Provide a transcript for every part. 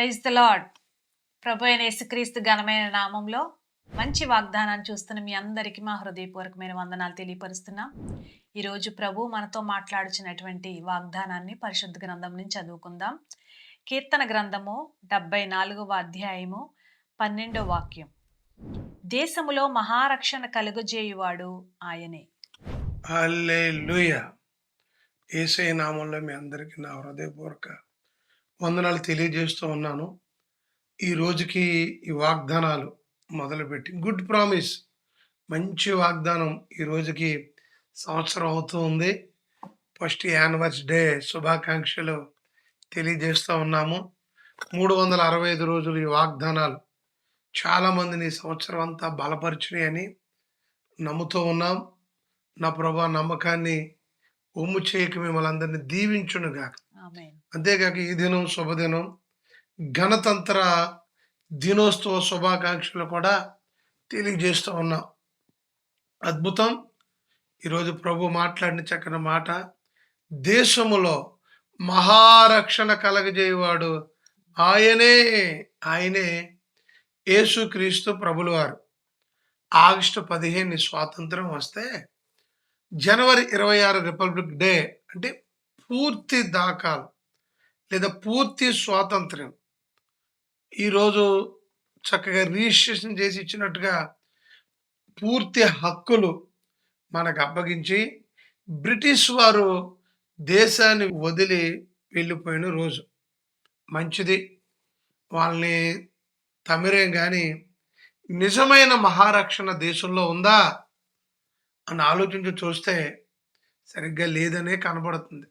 Praise the lord. ప్రభు అయిన యేసుక్రీస్తు ఘనమైన నామంలో మంచి వాగ్దానాన్ని చూస్తున్న మీ అందరికీ మా హృదయపూర్వకమైన వందనాలు తెలియపరుస్తున్నాం. ఈరోజు ప్రభు మనతో మాట్లాడుచున్నటువంటి వాగ్దానాన్ని పరిశుద్ధ గ్రంథం నుంచి చదువుకుందాం. కీర్తన గ్రంథము 74వ అధ్యాయము 12వ వాక్యం. దేశములో మహారక్షణ కలుగజేయువాడు ఆయనే. హల్లెలూయా. యేసయ్య నామంలో మీ అందరికీ నా హృదయపూర్వక వందనాలు తెలియజేస్తూ ఉన్నాను. ఈ రోజుకి ఈ వాగ్దానాలు మొదలుపెట్టి గుడ్ ప్రామిస్, మంచి వాగ్దానం. ఈ రోజుకి సంవత్సరం అవుతూ ఉంది. ఫస్ట్ యానివర్సరీ డే శుభాకాంక్షలు తెలియజేస్తూ ఉన్నాము. 365 రోజులు ఈ వాగ్దానాలు చాలామందిని సంవత్సరం అంతా బలపరిచినాయని నమ్ముతూ ఉన్నాం. నా ప్రభా నమ్మకాన్ని ఒమ్ము చేయక మిమ్మల్ని అందరినీ దీవించునుగా. ఆమేన్. అంతేకాక ఈ దినం శుభదినం, గణతంత్ర దినోత్సవ శుభాకాంక్షలు కూడా తెలియజేస్తూ ఉన్నాం. అద్భుతం. ఈరోజు ప్రభు మాట్లాడిన చక్కని మాట, దేశములో మహారక్షణ కలగజేయవాడు ఆయనే యేసుక్రీస్తు ప్రభులు వారు. ఆగస్టు 15 స్వాతంత్రం వస్తే జనవరి 26 రిపబ్లిక్ డే అంటే పూర్తి దాఖలు లేదా పూర్తి స్వాతంత్ర్యం. ఈరోజు చక్కగా రిజిస్ట్రేషన్ చేసి ఇచ్చినట్టుగా పూర్తి హక్కులు మనకు అప్పగించి బ్రిటిష్ వారు దేశాన్ని వదిలి వెళ్ళిపోయిన రోజు. మంచిది, వాళ్ళని తమిరేం కానీ నిజమైన మహారక్షణ దేశంలో ఉందా అని ఆలోచించి చూస్తే సరిగ్గా లేదనే కనబడుతుంది.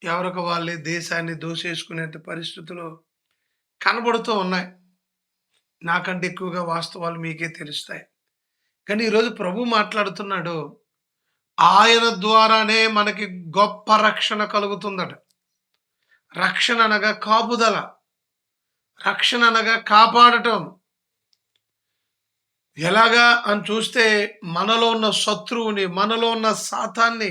ఎవరికి వాళ్ళే దేశాన్ని దోసేసుకునే పరిస్థితులు కనబడుతూ ఉన్నాయి. నాకంటే ఎక్కువగా వాస్తవాలు మీకే తెలుస్తాయి. కానీ ఈరోజు ప్రభు మాట్లాడుతున్నాడు, ఆయన ద్వారానే మనకి గొప్ప రక్షణ కలుగుతుందట. రక్షణ అనగా కాపుదల, రక్షణ అనగా కాపాడటం. ఎలాగా అని చూస్తే మనలో ఉన్న శత్రువుని, మనలో ఉన్న సాతాన్ని,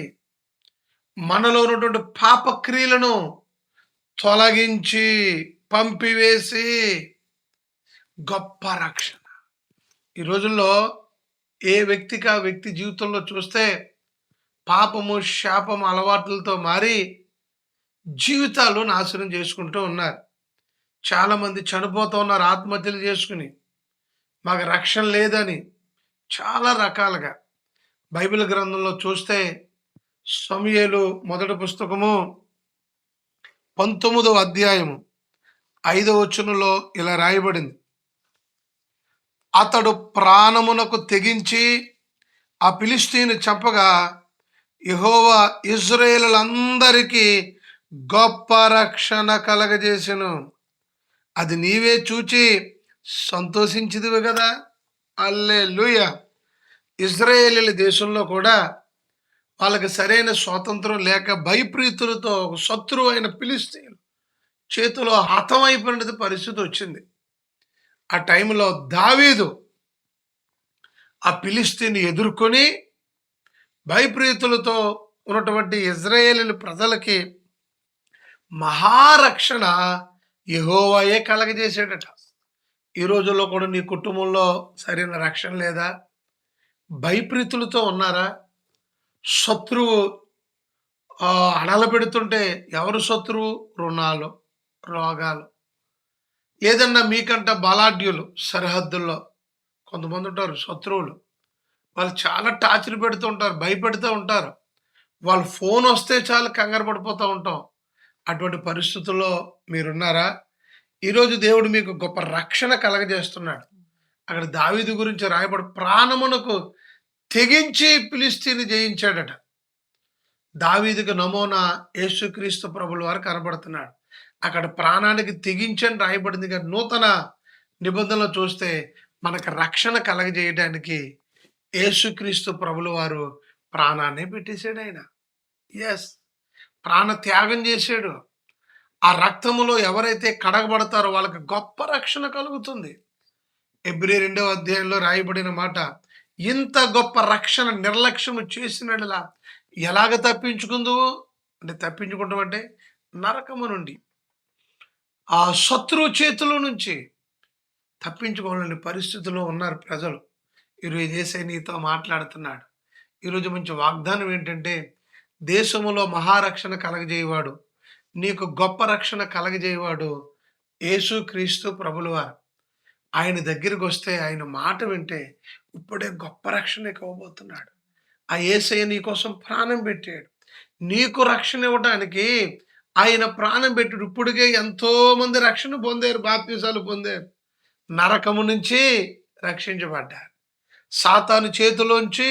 మనలో ఉన్నటువంటి పాపక్రియలను తొలగించి పంపివేసి గొప్ప రక్షణ. ఈ రోజుల్లో ఏ వ్యక్తికి ఆ వ్యక్తి జీవితంలో చూస్తే పాపము, శాపము అలవాట్లతో మారి జీవితాలు నాశనం చేసుకుంటూ ఉన్నారు. చాలామంది చనిపోతూ ఉన్నారు ఆత్మహత్యలు చేసుకుని, మాకు రక్షణ లేదని. చాలా రకాలుగా బైబిల్ గ్రంథంలో చూస్తే సమూయేలు మొదటి పుస్తకము 19వ అధ్యాయము 5వ వచనంలో ఇలా రాయబడింది, అతడు ప్రాణమునకు తెగించి ఆ ఫిలిష్తీయుని చంపగా యెహోవా ఇశ్రాయేలులందరికీ గొప్ప రక్షణ కలగజేసెను. అది నీవే చూచి సంతోషించిదివి కదా. హల్లెలూయా. ఇశ్రాయేలీల దేశంలో కూడా వాళ్ళకి సరైన స్వాతంత్రం లేక భయప్రీతులతో శత్రువు అయిన ఫిలిష్తీయులు చేతిలో హతమైపోయిన పరిస్థితి వచ్చింది. ఆ టైంలో దావీదు ఆ ఫిలిష్తీయుని ఎదుర్కొని భయప్రీతులతో ఉన్నటువంటి ఇశ్రాయేలీల ప్రజలకి మహారక్షణ యెహోవాయే కలగజేసాడట. ఈ రోజుల్లో కూడా నీ కుటుంబంలో సరైన రక్షణ లేదా? భయప్రీతులతో ఉన్నారా? శత్రువు అడలబెడుతుంటే ఎవరు శత్రువు? రుణాలు, రోగాలు, ఏదన్నా మీకంట బలాఢ్యులు సరిహద్దుల్లో కొంతమంది ఉంటారు శత్రువులు. వాళ్ళు చాలా టార్చర్ పెడుతూ ఉంటారు, భయపెడుతూ ఉంటారు. వాళ్ళు ఫోన్ వస్తే చాలు కంగారు పడిపోతూ ఉంటాం. అటువంటి పరిస్థితుల్లో మీరున్నారా? ఈరోజు దేవుడు మీకు గొప్ప రక్షణ కలగజేస్తున్నాడు. అక్కడ దావీదు గురించి రాయబడి ప్రాణమునకు తెగించి ఫిలిష్తీయుని జయించాడట. దావీదుకు నమూనా యేసుక్రీస్తు ప్రభుల వారు కనబడుతున్నాడు. అక్కడ ప్రాణానికి తెగించని రాయబడింది. కానీ నూతన నిబంధనలు చూస్తే మనకు రక్షణ కలగజేయడానికి యేసుక్రీస్తు ప్రభుల వారు ప్రాణాన్ని పెట్టేశాడు. ఆయన ప్రాణ త్యాగం చేశాడు. ఆ రక్తములో ఎవరైతే కడగబడతారో వాళ్ళకి గొప్ప రక్షణ కలుగుతుంది. హెబ్రీ 2వ అధ్యాయంలో రాయబడిన మాట, ఇంత గొప్ప రక్షణ నిర్లక్ష్యము చేసినలా ఎలాగ తప్పించుకుందువు అంటే, తప్పించుకుంటాం అంటే నరకము నుండి. ఆ శత్రువు చేతిలో నుంచి తప్పించుకోవాలని పరిస్థితిలో ఉన్నారు ప్రజలు. ఈరోజు యేసయ్య నీతో మాట్లాడుతున్నాడు. ఈరోజు మంచి వాగ్దానం ఏంటంటే, దేశములో మహారక్షణ కలగజేయవాడు, నీకు గొప్ప రక్షణ కలగజేయవాడు యేసుక్రీస్తు ప్రభులవారు. ఆయన దగ్గరికొస్తే, ఆయన మాట వింటే ఇప్పుడే గొప్ప రక్షణ ఇవ్వబోతున్నాడు. ఆ యేసయ్య నీ కోసం ప్రాణం పెట్టాడు. నీకు రక్షణ ఇవ్వడానికి ఆయన ప్రాణం పెట్టాడు. ఇప్పటికే ఎంతో మంది రక్షణ పొందారు, బాప్తిసాలు పొందారు. నరకము నుంచి రక్షించబడ్డారు. సాతాను చేతిలోంచి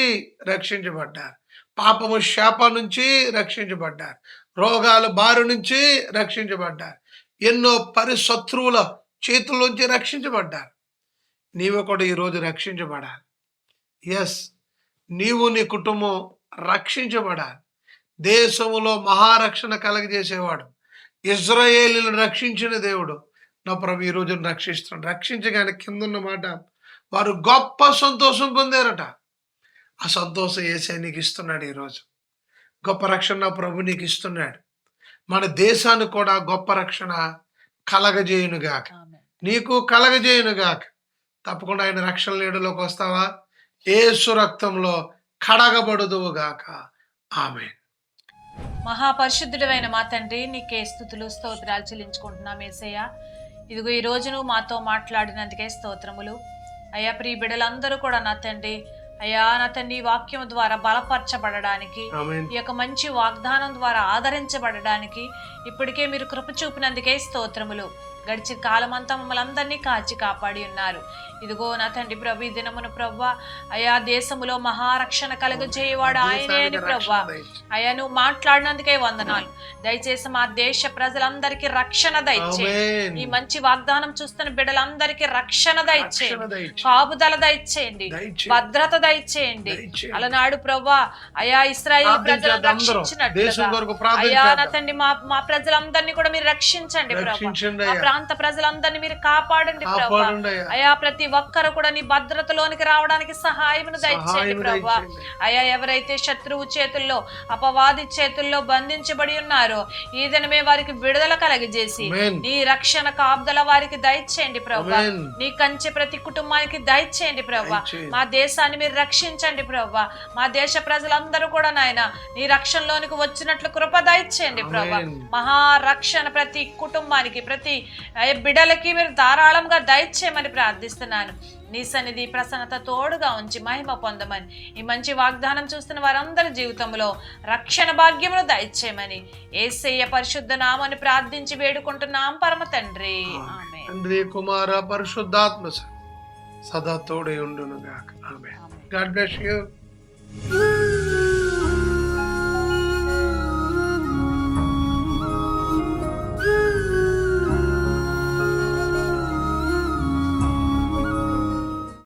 రక్షించబడ్డారు. పాపము శాప నుంచి రక్షించబడ్డారు. రోగాల బారి నుంచి రక్షించబడ్డారు. ఎన్నో పరిశత్రువుల చేతుల్లోంచి రక్షించబడ్డారు. నీవు కూడా ఈరోజు రక్షించబడాలి. ఎస్, నీవు నీ కుటుంబం రక్షించబడాలి. దేశములో మహారక్షణ కలగజేసేవాడు, ఇజ్రాయేలును రక్షించిన దేవుడు నా ప్రభు ఈ రోజును రక్షిస్తున్నాడు. రక్షించగానే కిందన్న మాట, వారు గొప్ప సంతోషం పొందారట. ఆ సంతోషం యేసయ్య నీకు ఇస్తున్నాడు. ఈరోజు గొప్ప రక్షణ నా ప్రభు నీకు ఇస్తున్నాడు. మన దేశానికి కూడా గొప్ప రక్షణ కలగజేయునుగాక, నీకు కలగజేయునుగాక. తప్పకుండా ఆయన రక్షణ నీడలోకి వస్తావా? యేసు రక్తంలో కడగబడుదువుగాక. ఆమేన్. మహాపరిశుద్ధుడైన మా తండ్రి, నీకే స్తుతులు స్తోత్రాలు చెల్లించుకుంటున్నాం యేసయ్య. ఇదిగో ఈ రోజు నువ్వు మాతో మాట్లాడినందుకే స్తోత్రములు అయ్యా. ప్రియ బిడ్డలందరూ కూడా నా తండ్రి, అయ్యా నా తండ్రి, వాక్యం ద్వారా బలపరచబడడానికి, ఈ యొక్క మంచి వాగ్దానం ద్వారా ఆదరించబడడానికి ఇప్పటికే మీరు కృప చూపినందుకే స్తోత్రములు. గడిచిన కాలం అంతా మమ్మల్ని అందరినీ కాచి కాపాడి ఉన్నారు. ఇదిగో నా తండ్రి ప్రభు, ఈ దినమును ప్రవ్వా అయా దేశములో మహారక్షణ కలుగజేయవాడు ఆయనే అని ప్రవ్వా అయా నువ్వు మాట్లాడినందుకే వందనాలు. దయచేసి మా దేశ ప్రజలందరికీ రక్షణ దయచేయండి. ఈ మంచి వాగ్దానం చూస్తున్న బిడ్డలందరికీ రక్షణ దయచేయండి, కాపుదల దయచేయండి, భద్రత దయచేయండి. అలనాడు ప్రవ్వా అయా ఇశ్రాయేలు ప్రజలను రక్షించినట్లుగా అయా నా తండ్రి మా ప్రజలందరినీ కూడా మీరు రక్షించండి ప్రవ్వా. ప్రాంత ప్రజలందరినీ మీరు కాపాడండి ప్రభా. అయా ప్రతి ఒక్కరు కూడా నీ భద్రతలోనికి రావడానికి సహాయమును దయచేయండి ప్రభా. అయా ఎవరైతే శత్రువు చేతుల్లో, అపవాది చేతుల్లో బంధించబడి ఉన్నారో ఈ దినమే వారికి విడుదల కలిగజేసి నీ రక్షణ కాపుదల వారికి దయచేయండి ప్రభా. నీ కంచె ప్రతి కుటుంబానికి దయచేయండి ప్రభా. మా దేశాన్ని మీరు రక్షించండి ప్రభా. మా దేశ ప్రజలందరూ కూడా నాయన నీ రక్షణలోనికి వచ్చినట్లు కృప దయచేయండి ప్రభా. మహారక్షణ ప్రతి కుటుంబానికి, ప్రతి బిడ్డలకి మీరు ధారాళంగా దయచేయమని ప్రార్థిస్తున్నాను. నీ సన్నిధి ప్రసన్నత తోడుగా ఉంచి మహిమ పొందమని, ఈ మంచి వాగ్దానం చూస్తున్న వారందరి జీవితంలో రక్షణ భాగ్యమును దయచేయమని యేసయ్య పరిశుద్ధ నామని ప్రార్థించి వేడుకుంటున్నాం పరమ తండ్రి. ఆమేన్. తండ్రి, కుమార, పరిశుద్ధాత్మ సదా తోడై ఉండును గాక. ఆమేన్. God bless you.